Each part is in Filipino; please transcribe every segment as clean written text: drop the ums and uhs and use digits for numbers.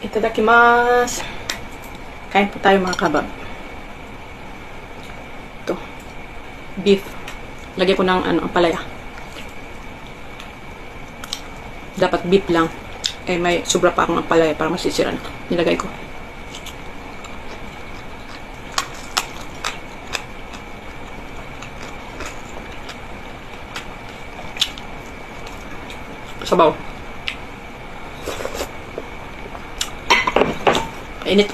Itadakimasu. Kain po tayo mga kabab. Ito. Beef. Lagay ko ng palaya. Dapat beef lang. Eh may sobra pa akong palaya para masisira na. Nilagay ko. Sabaw. Init.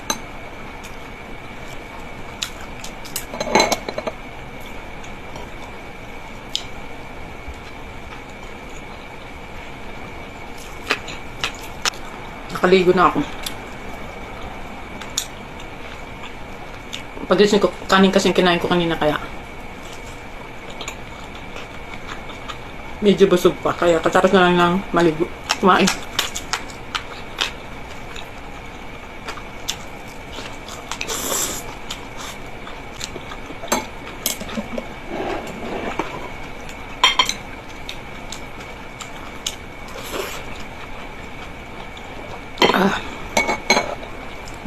Nakaligo na ako. Pagising ko, kanin kasing kinain ko kanina kaya medyo busog pa. Kaya katapos na lang ng maligo. Kumain.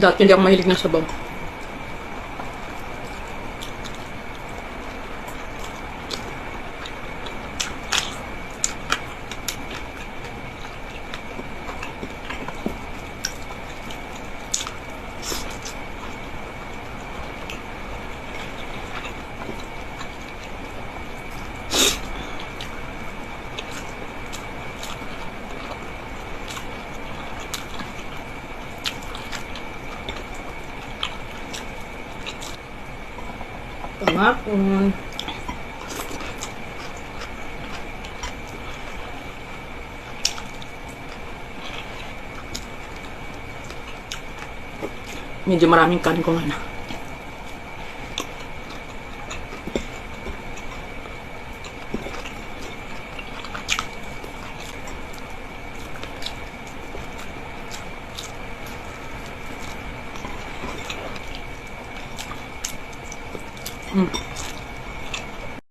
Dati hindi ako mahilig ng sabaw. Pangapon. Medyo maraming kanin ko nga na. Mm.